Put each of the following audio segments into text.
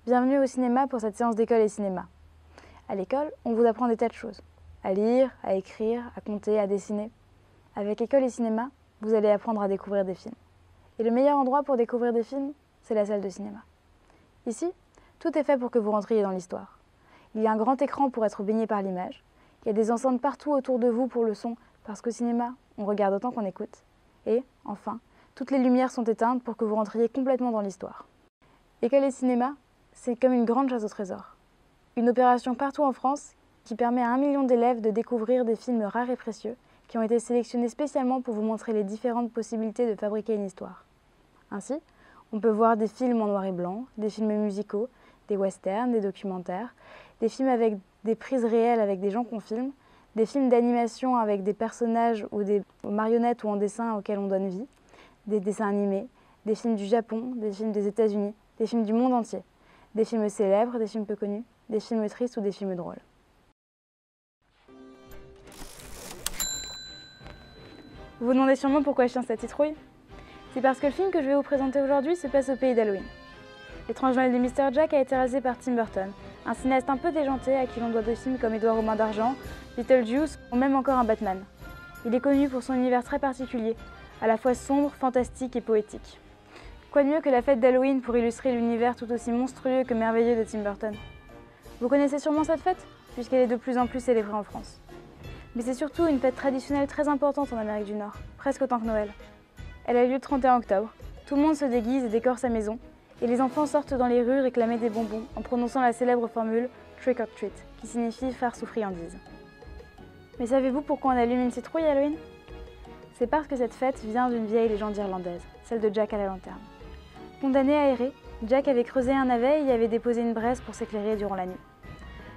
Bienvenue au cinéma pour cette séance d'école et cinéma. À l'école, on vous apprend des tas de choses. À lire, à écrire, à compter, à dessiner. Avec école et cinéma, vous allez apprendre à découvrir des films. Et le meilleur endroit pour découvrir des films, c'est la salle de cinéma. Ici, tout est fait pour que vous rentriez dans l'histoire. Il y a un grand écran pour être baigné par l'image. Il y a des enceintes partout autour de vous pour le son, parce qu'au cinéma, on regarde autant qu'on écoute. Et, enfin, toutes les lumières sont éteintes pour que vous rentriez complètement dans l'histoire. École et cinéma, c'est comme une grande chasse au trésor. Une opération partout en France qui permet à 1 million d'élèves de découvrir des films rares et précieux qui ont été sélectionnés spécialement pour vous montrer les différentes possibilités de fabriquer une histoire. Ainsi, on peut voir des films en noir et blanc, des films musicaux, des westerns, des documentaires, des films avec des prises réelles avec des gens qu'on filme, des films d'animation avec des personnages ou des marionnettes ou en dessin auxquels on donne vie, des dessins animés, des films du Japon, des films des États-Unis, des films du monde entier, des films célèbres, des films peu connus, des films tristes ou des films drôles. Vous vous demandez sûrement pourquoi je tiens cette citrouille? C'est parce que le film que je vais vous présenter aujourd'hui se passe au pays d'Halloween. L'étrange Noël de Mr. Jack a été réalisé par Tim Burton, un cinéaste un peu déjanté à qui l'on doit des films comme Édouard aux mains d'argent, Beetlejuice ou même encore un Batman. Il est connu pour son univers très particulier, à la fois sombre, fantastique et poétique. Quoi de mieux que la fête d'Halloween pour illustrer l'univers tout aussi monstrueux que merveilleux de Tim Burton? Vous connaissez sûrement cette fête, puisqu'elle est de plus en plus célébrée en France. Mais c'est surtout une fête traditionnelle très importante en Amérique du Nord, presque autant que Noël. Elle a lieu le 31 octobre, tout le monde se déguise et décore sa maison, et les enfants sortent dans les rues réclamer des bonbons en prononçant la célèbre formule « Trick or treat », qui signifie « farce ou friandise ». Mais savez-vous pourquoi on allume une citrouille à Halloween? C'est parce que cette fête vient d'une vieille légende irlandaise, celle de Jack à la lanterne. Condamné à errer, Jack avait creusé un navet et y avait déposé une braise pour s'éclairer durant la nuit.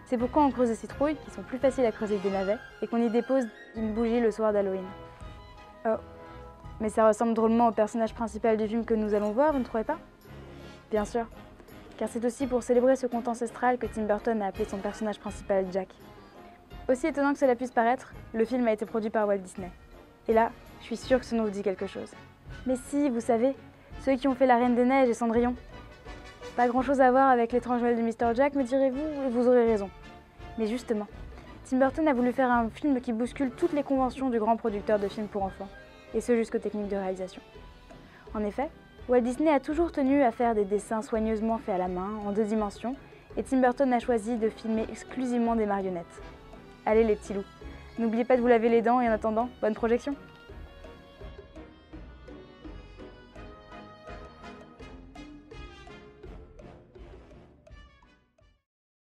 C'est pourquoi on creuse des citrouilles, qui sont plus faciles à creuser que des navets, et qu'on y dépose une bougie le soir d'Halloween. Oh, mais ça ressemble drôlement au personnage principal du film que nous allons voir, vous ne trouvez pas? Bien sûr, car c'est aussi pour célébrer ce conte ancestral que Tim Burton a appelé son personnage principal Jack. Aussi étonnant que cela puisse paraître, le film a été produit par Walt Disney. Et là, je suis sûre que ce nom vous dit quelque chose. Mais si, vous savez, ceux qui ont fait La Reine des Neiges et Cendrillon. Pas grand-chose à voir avec l'étrange Noël de Mr. Jack, me direz-vous, et vous aurez raison. Mais justement, Tim Burton a voulu faire un film qui bouscule toutes les conventions du grand producteur de films pour enfants, et ce jusqu'aux techniques de réalisation. En effet, Walt Disney a toujours tenu à faire des dessins soigneusement faits à la main, en 2 dimensions, et Tim Burton a choisi de filmer exclusivement des marionnettes. Allez les petits loups, n'oubliez pas de vous laver les dents et en attendant, bonne projection!